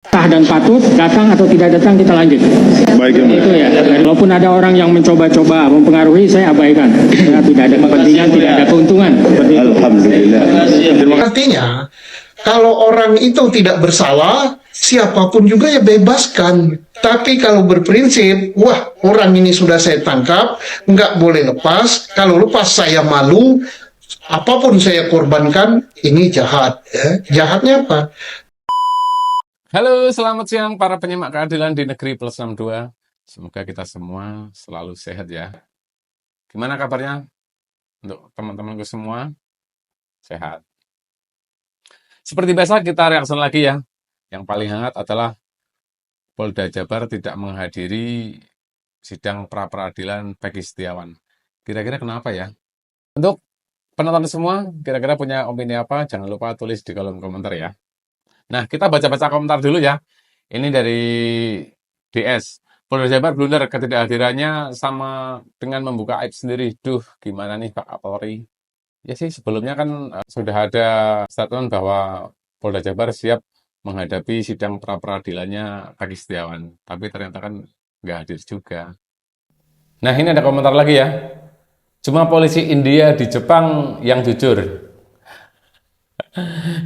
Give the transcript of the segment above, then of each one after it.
sah dan patut, datang atau tidak datang kita lanjut. Baik, Yang Mulia. Itu ya. Walaupun ada orang yang mencoba-coba mempengaruhi, saya abaikan. Ya, tidak ada kepentingan, tidak ada keuntungan. Seperti itu. Alhamdulillah. Artinya, kalau orang itu tidak bersalah, siapapun juga ya bebaskan. Tapi kalau berprinsip, wah orang ini sudah saya tangkap, nggak boleh lepas. Kalau lepas saya malu, apapun saya korbankan, ini jahat. Ya. Jahatnya apa? Halo, selamat siang para penyimak keadilan di Negeri Plus 62. Semoga kita semua selalu sehat ya. Gimana kabarnya untuk teman-temanku semua? Sehat. Seperti biasa kita reaksi lagi ya. Yang paling hangat adalah Polda Jabar tidak menghadiri sidang pra-peradilan Peggy Setiawan. Kira-kira kenapa ya? Untuk penonton semua, kira-kira punya opini apa? Jangan lupa tulis di kolom komentar ya. Nah, kita baca-baca komentar dulu ya. Ini dari DS. Polda Jabar blunder ketidakhadirannya sama dengan membuka aib sendiri. Duh, gimana nih Pak Kapolri? Ya sih, sebelumnya kan sudah ada statement bahwa Polda Jabar siap menghadapi sidang pra-peradilannya Peggy Setiawan. Tapi ternyata kan nggak hadir juga. Nah, ini ada komentar lagi ya. Cuma polisi India di Jepang yang jujur.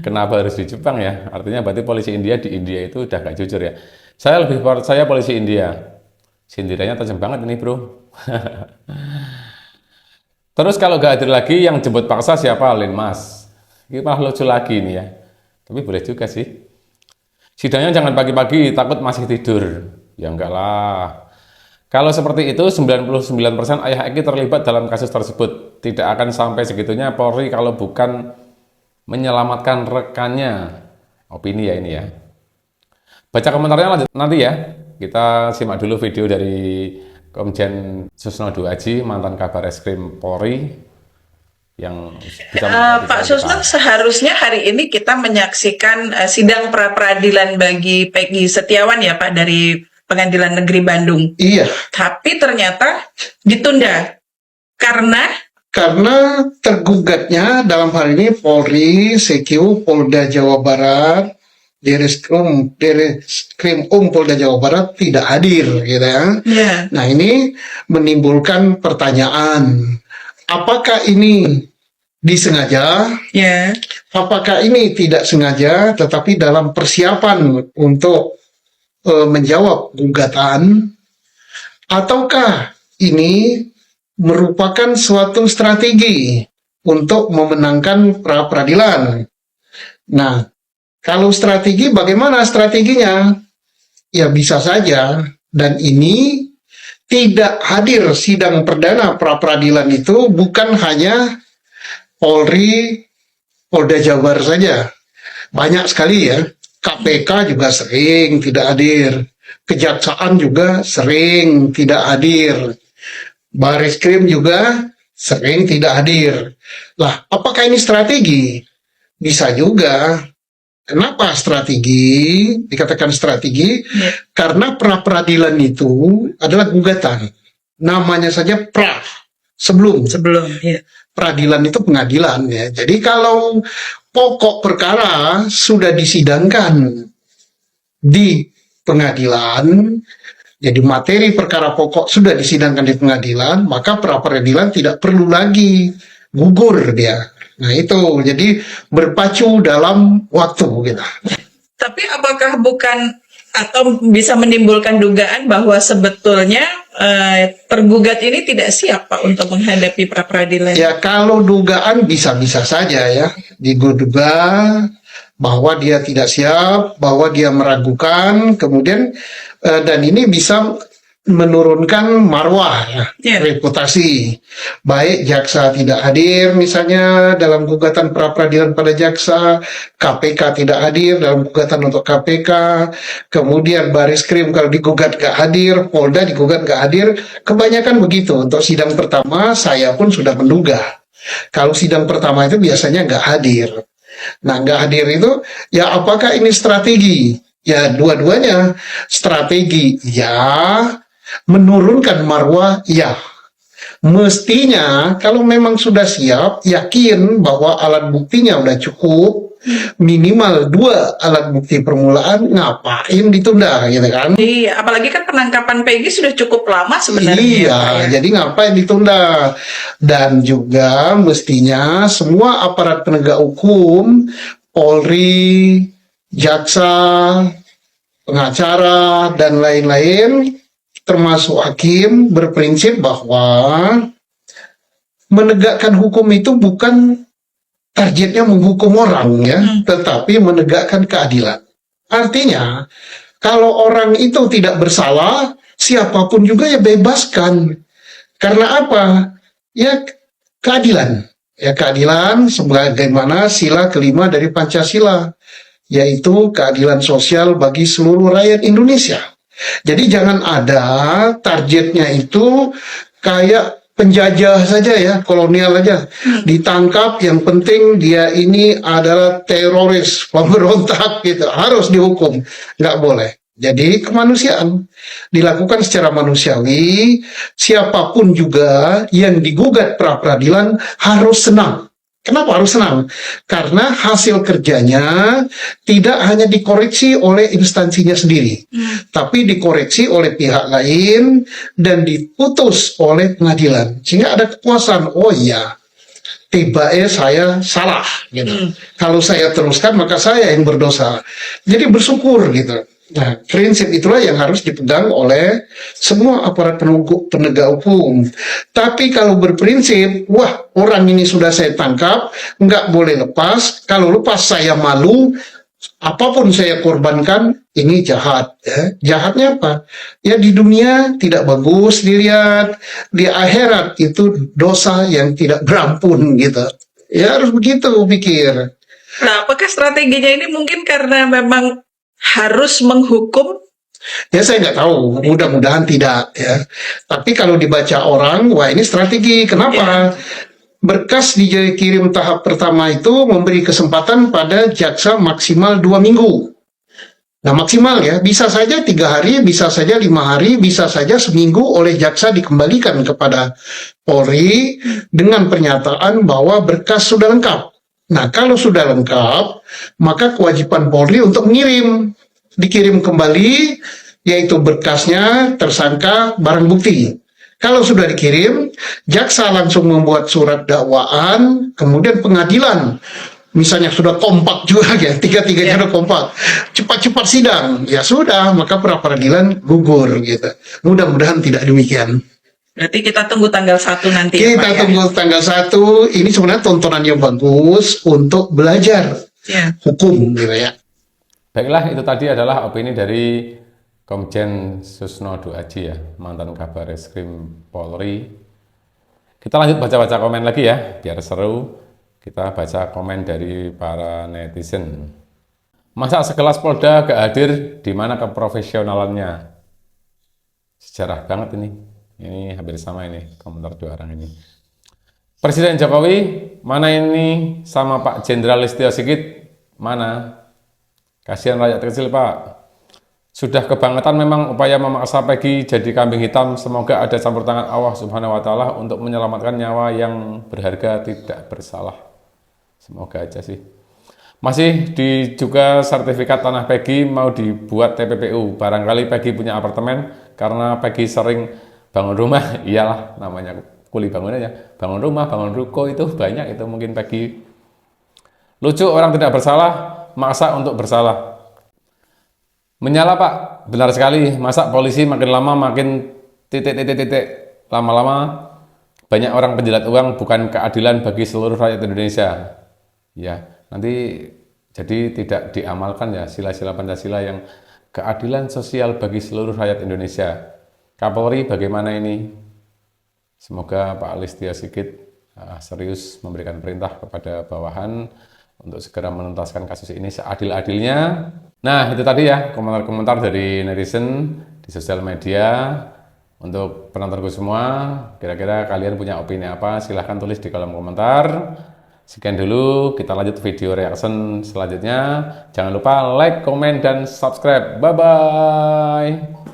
Kenapa harus di Jepang ya? Artinya berarti polisi India di India itu udah gak jujur ya. Saya lebih percaya polisi India. Sindirannya tajam banget ini bro. Terus kalau gak hadir lagi yang jemput paksa siapa? Linmas. Ini malah lucu lagi nih ya. Tapi boleh juga sih. Sidangnya jangan pagi-pagi takut masih tidur. Ya enggak lah. Kalau seperti itu 99% ayah Eki terlibat dalam kasus tersebut. Tidak akan sampai segitunya Polri kalau bukan menyelamatkan rekannya. Opini ya ini ya. Baca komentarnya lanjut nanti ya. Kita simak dulu video dari Komjen Susno Duaji, mantan Kabar Eskrim Polri, yang bisa Pak Susno, seharusnya hari ini kita menyaksikan sidang pra-peradilan bagi Peggy Setiawan ya Pak, dari Pengadilan Negeri Bandung. Iya. Tapi ternyata ditunda Karena tergugatnya dalam hal ini Polri, CQ, Polda Jawa Barat, Direskrim Polda Jawa Barat tidak hadir, gitu ya. Yeah. Nah ini menimbulkan pertanyaan, apakah ini disengaja? Yeah. Apakah ini tidak sengaja, tetapi dalam persiapan untuk menjawab gugatan, ataukah ini merupakan suatu strategi untuk memenangkan pra-peradilan. Nah, kalau strategi, bagaimana strateginya? Ya bisa saja, dan ini tidak hadir sidang perdana pra-peradilan itu bukan hanya Polri, Polda Jabar saja. Banyak sekali ya, KPK juga sering tidak hadir, Kejaksaan juga sering tidak hadir, Bareskrim juga sering tidak hadir. Lah, apakah ini strategi? Bisa juga. Kenapa strategi? Dikatakan strategi karena pra-peradilan itu adalah gugatan. Namanya saja pra, sebelum. Ya. Peradilan itu pengadilan ya. Jadi kalau pokok perkara sudah disidangkan di pengadilan, jadi materi perkara pokok sudah disidangkan di pengadilan, maka pra-peradilan tidak perlu lagi gugur dia. Nah itu, jadi berpacu dalam waktu gitu. Tapi apakah bukan atau bisa menimbulkan dugaan bahwa sebetulnya tergugat ini tidak siap Pak untuk menghadapi pra-peradilan? Ya kalau dugaan bisa-bisa saja ya, diduga bahwa dia tidak siap, bahwa dia meragukan, kemudian dan ini bisa menurunkan marwah ya, reputasi. Baik jaksa tidak hadir misalnya dalam gugatan pra-peradilan pada jaksa, KPK tidak hadir dalam gugatan untuk KPK, kemudian Bareskrim kalau digugat gak hadir, Polda digugat gak hadir, kebanyakan begitu. Untuk sidang pertama saya pun sudah menduga. Kalau sidang pertama itu biasanya gak hadir. Nah gak hadir itu ya apakah ini strategi? Ya dua-duanya strategi ya, menurunkan marwah ya. Mestinya kalau memang sudah siap, yakin bahwa alat buktinya udah cukup, minimal 2 alat bukti permulaan, ngapain ditunda gitu kan? Iya, apalagi kan penangkapan Peggy sudah cukup lama sebenarnya, Iya, Pak, ya. jadi ngapain ditunda? Dan juga mestinya semua aparat penegak hukum, Polri, jaksa, pengacara, dan lain-lain, termasuk hakim, berprinsip bahwa menegakkan hukum itu bukan targetnya menghukum orang ya, tetapi menegakkan keadilan. Artinya, kalau orang itu tidak bersalah, siapapun juga ya bebaskan. Karena apa? Ya keadilan. Ya keadilan sebagaimana sila kelima dari Pancasila, yaitu keadilan sosial bagi seluruh rakyat Indonesia. Jadi jangan ada targetnya itu kayak penjajah saja ya, kolonial aja. Ditangkap, yang penting dia ini adalah teroris, pemberontak gitu. Harus dihukum, nggak boleh. Jadi kemanusiaan dilakukan secara manusiawi, siapapun juga yang digugat pra peradilan harus senang. Kenapa harus senang? Karena hasil kerjanya tidak hanya dikoreksi oleh instansinya sendiri, tapi dikoreksi oleh pihak lain dan diputus oleh pengadilan. Sehingga ada kepuasan, oh iya, tiba-tiba saya salah gitu. Kalau saya teruskan maka saya yang berdosa. Jadi bersyukur gitu. Nah, prinsip itulah yang harus dipegang oleh semua aparat penegak hukum. Tapi kalau berprinsip, wah orang ini sudah saya tangkap, nggak boleh lepas. Kalau lepas saya malu, apapun saya korbankan, ini jahat. Ya. Jahatnya apa? Ya di dunia tidak bagus dilihat, di akhirat itu dosa yang tidak berampun gitu. Ya harus begitu pikir. Nah, apakah strateginya ini mungkin karena memang harus menghukum? Ya saya nggak tahu, mudah-mudahan tidak ya. Tapi kalau dibaca orang, wah ini strategi. Kenapa? Berkas dikirim tahap pertama itu memberi kesempatan pada jaksa maksimal 2 minggu. Nah maksimal ya, bisa saja 3 hari, bisa saja 5 hari, bisa saja seminggu oleh jaksa dikembalikan kepada Polri dengan pernyataan bahwa berkas sudah lengkap. Nah, kalau sudah lengkap, maka kewajiban Polri untuk mengirim. Dikirim kembali, yaitu berkasnya, tersangka, barang bukti. Kalau sudah dikirim, jaksa langsung membuat surat dakwaan, kemudian pengadilan. Misalnya sudah kompak juga ya, tiga-tiganya sudah kompak. Cepat-cepat sidang, ya sudah, maka pra peradilan gugur gitu. Mudah-mudahan tidak demikian. Berarti kita tunggu tanggal 1 nanti ya, Kita Pak, ya? tunggu tanggal 1, ini sebenarnya tontonan yang bagus untuk belajar Ya. hukum gitu ya. Baiklah, itu tadi adalah opini dari Komjen Susno Duaji ya, mantan Kabar Eskrim Polri. Kita lanjut baca-baca komen lagi ya, biar seru. Kita baca komen dari para netizen. Masa sekelas Polda gak hadir, di mana keprofesionalannya? Sejarah banget ini. Ini hampir sama ini, komentar 2 orang ini. Presiden Jokowi, mana ini sama Pak Jenderal Listio Sigit? Mana? Kasihan rakyat kecil, Pak. Sudah kebangetan memang upaya memaksa Peggy jadi kambing hitam. Semoga ada campur tangan Allah Subhanahu wa Ta'ala untuk menyelamatkan nyawa yang berharga tidak bersalah. Semoga aja sih. Masih juga sertifikat tanah Peggy mau dibuat TPPU. Barangkali Peggy punya apartemen karena Peggy sering bangun rumah. Iyalah, namanya kuli bangunannya. Bangun rumah, bangun ruko itu banyak, itu mungkin Peggy. Lucu, orang tidak bersalah maksa untuk bersalah. Menyala, Pak, benar sekali. Masa polisi makin lama makin titik. Lama-lama banyak orang penjilat uang, bukan keadilan bagi seluruh rakyat Indonesia. Ya, nanti jadi tidak diamalkan ya sila-sila Pancasila yang keadilan sosial bagi seluruh rakyat Indonesia. Kapolri bagaimana ini? Semoga Pak Listio Sigit serius memberikan perintah kepada bawahan untuk segera menuntaskan kasus ini seadil-adilnya. Nah, itu tadi ya komentar-komentar dari netizen di sosial media. Untuk penontonku semua, kira-kira kalian punya opini apa? Silahkan tulis di kolom komentar. Sekian dulu, kita lanjut video reaction selanjutnya. Jangan lupa like, komen, dan subscribe. Bye-bye.